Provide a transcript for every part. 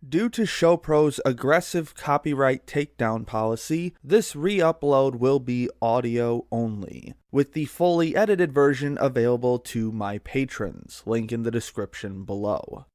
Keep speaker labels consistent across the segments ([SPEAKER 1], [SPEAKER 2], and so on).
[SPEAKER 1] Due to ShowPro's aggressive copyright takedown policy, this re-upload will be audio only, with the fully edited version available to my patrons, link in the description below.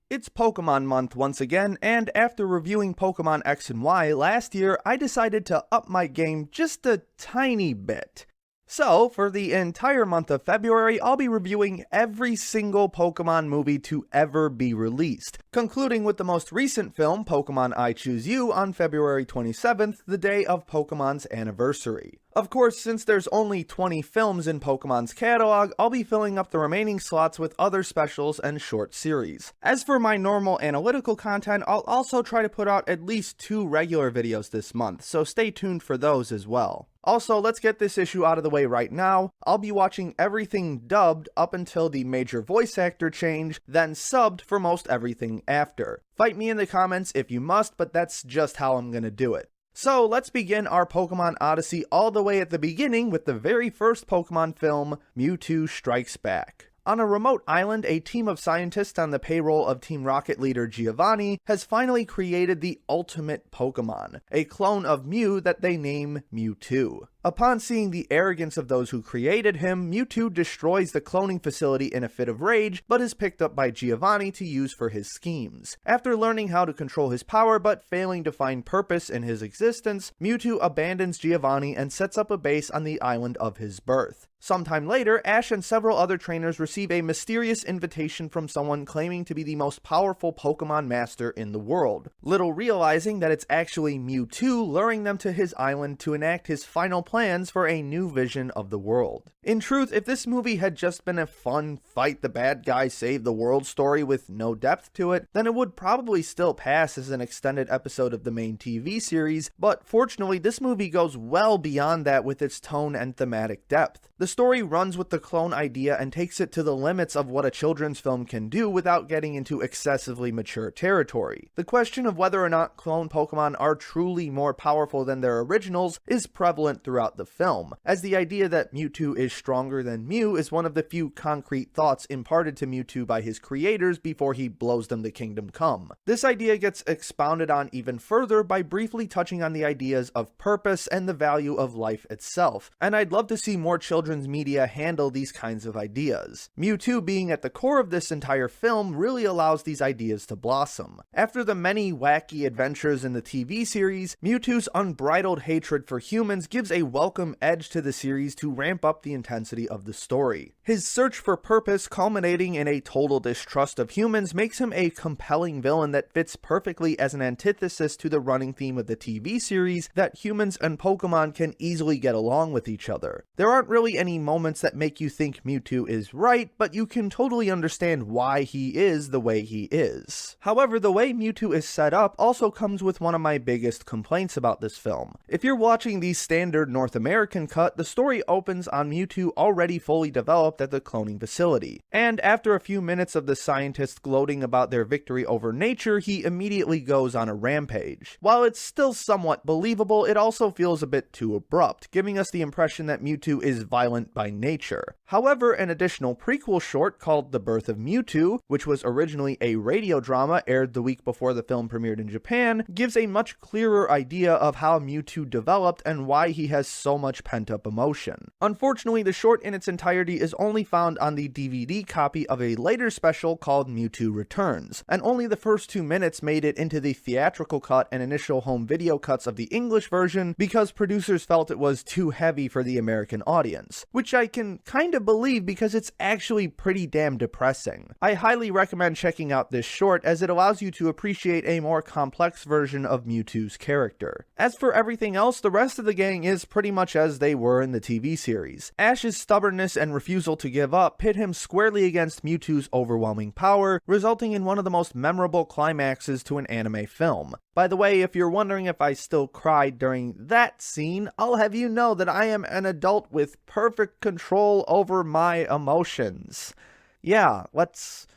[SPEAKER 1] It's Pokemon month once again, and after reviewing Pokemon X and Y last year, I decided to up my game just a tiny bit. So, for the entire month of February, I'll be reviewing every single Pokemon movie to ever be released, concluding with the most recent film, Pokemon I Choose You, on February 27th, the day of Pokemon's anniversary. Of course, since there's only 20 films in Pokemon's catalog, I'll be filling up the remaining slots with other specials and short series. As for my normal analytical content, I'll also try to put out at least 2 regular videos this month, so stay tuned for those as well. Also, let's get this issue out of the way right now. I'll be watching everything dubbed up until the major voice actor change, then subbed for most everything after. Fight me in the comments if you must, but that's just how I'm gonna do it. So let's begin our Pokemon Odyssey all the way at the beginning with the very first Pokemon film, Mewtwo Strikes Back. On a remote island, a team of scientists on the payroll of Team Rocket leader Giovanni has finally created the ultimate Pokemon, a clone of Mew that they name Mewtwo. Upon seeing the arrogance of those who created him, Mewtwo destroys the cloning facility in a fit of rage, but is picked up by Giovanni to use for his schemes. After learning how to control his power but failing to find purpose in his existence, Mewtwo abandons Giovanni and sets up a base on the island of his birth. Sometime later, Ash and several other trainers receive a mysterious invitation from someone claiming to be the most powerful Pokemon master in the world, little realizing that it's actually Mewtwo luring them to his island to enact his final plans for a new vision of the world. In truth, if this movie had just been a fun fight the bad guy save the world story with no depth to it, then it would probably still pass as an extended episode of the main TV series, but fortunately this movie goes well beyond that with its tone and thematic depth. The story runs with the clone idea and takes it to the limits of what a children's film can do without getting into excessively mature territory. The question of whether or not clone Pokemon are truly more powerful than their originals is prevalent throughout the film, as the idea that Mewtwo is stronger than Mew is one of the few concrete thoughts imparted to Mewtwo by his creators before he blows them to Kingdom Come. This idea gets expounded on even further by briefly touching on the ideas of purpose and the value of life itself, and I'd love to see more children's media handle these kinds of ideas. Mewtwo being at the core of this entire film really allows these ideas to blossom. After the many wacky adventures in the TV series, Mewtwo's unbridled hatred for humans gives a welcome edge to the series to ramp up the intensity of the story. His search for purpose, culminating in a total distrust of humans, makes him a compelling villain that fits perfectly as an antithesis to the running theme of the TV series that humans and Pokemon can easily get along with each other. There aren't really any moments that make you think Mewtwo is right, but you can totally understand why he is the way he is. However, the way Mewtwo is set up also comes with one of my biggest complaints about this film. If you're watching the standard North American cut, the story opens on Mewtwo already fully developed at the cloning facility, and after a few minutes of the scientists gloating about their victory over nature, he immediately goes on a rampage. While it's still somewhat believable, it also feels a bit too abrupt, giving us the impression that Mewtwo is violent by nature. However, an additional prequel short called The Birth of Mewtwo, which was originally a radio drama aired the week before the film premiered in Japan, gives a much clearer idea of how Mewtwo developed and why he has so much pent-up emotion. Unfortunately, the short in its entirety is only found on the DVD copy of a later special called Mewtwo Returns, and only the first 2 minutes made it into the theatrical cut and initial home video cuts of the English version because producers felt it was too heavy for the American audience, which I can kind of believe because it's actually pretty damn depressing. I highly recommend checking out this short as it allows you to appreciate a more complex version of Mewtwo's character. As for everything else, the rest of the gang is pretty much as they were in the TV series. Ash's stubbornness and refusal to give up pit him squarely against Mewtwo's overwhelming power, resulting in one of the most memorable climaxes to an anime film. By the way, if you're wondering if I still cried during that scene, I'll have you know that I am an adult with perfect control over my emotions. Yeah, let's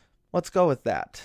[SPEAKER 1] go with that.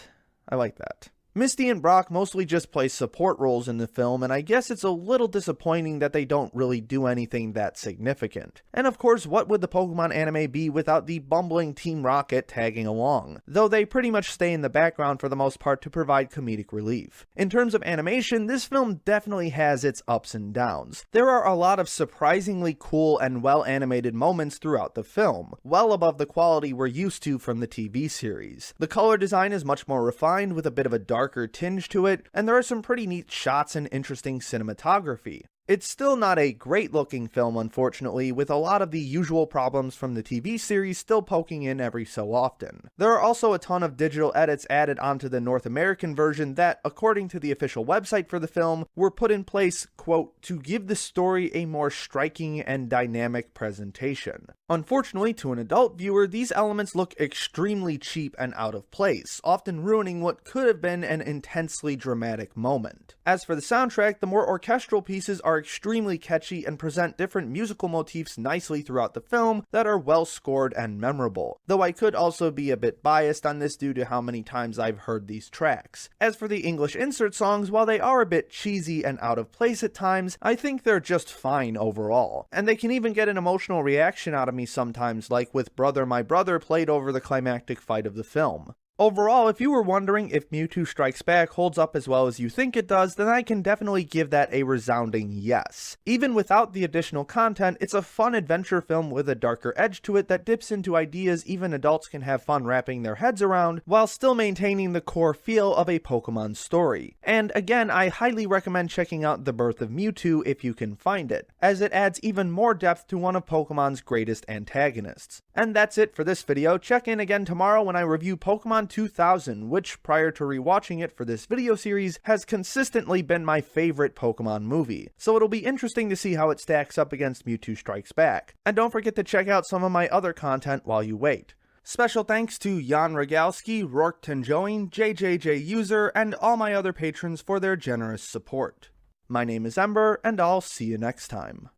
[SPEAKER 1] I like that. Misty and Brock mostly just play support roles in the film, and I guess it's a little disappointing that they don't really do anything that significant. And of course, what would the Pokemon anime be without the bumbling Team Rocket tagging along? Though they pretty much stay in the background for the most part to provide comedic relief. In terms of animation, this film definitely has its ups and downs. There are a lot of surprisingly cool and well animated moments throughout the film, well above the quality we're used to from the TV series. The color design is much more refined with a bit of a darker tinge to it, and there are some pretty neat shots and interesting cinematography. It's still not a great looking film, unfortunately, with a lot of the usual problems from the TV series still poking in every so often. There are also a ton of digital edits added onto the North American version that, according to the official website for the film, were put in place, quote, to give the story a more striking and dynamic presentation. Unfortunately, to an adult viewer, these elements look extremely cheap and out of place, often ruining what could have been an intensely dramatic moment. As for the soundtrack, the more orchestral pieces are extremely catchy and present different musical motifs nicely throughout the film that are well scored and memorable, though I could also be a bit biased on this due to how many times I've heard these tracks. As for the English insert songs, while they are a bit cheesy and out of place at times, I think they're just fine overall, and they can even get an emotional reaction out of me sometimes, like with Brother My Brother played over the climactic fight of the film. Overall, if you were wondering if Mewtwo Strikes Back holds up as well as you think it does, then I can definitely give that a resounding yes. Even without the additional content, it's a fun adventure film with a darker edge to it that dips into ideas even adults can have fun wrapping their heads around, while still maintaining the core feel of a Pokemon story. And again, I highly recommend checking out The Birth of Mewtwo if you can find it, as it adds even more depth to one of Pokemon's greatest antagonists. And that's it for this video. Check in again tomorrow when I review Pokemon 2000, which, prior to rewatching it for this video series, has consistently been my favorite Pokemon movie, so it'll be interesting to see how it stacks up against Mewtwo Strikes Back. And don't forget to check out some of my other content while you wait. Special thanks to Jan Rogalski, Rourke Tenjoin, JJJ User, and all my other patrons for their generous support. My name is Ember, and I'll see you next time.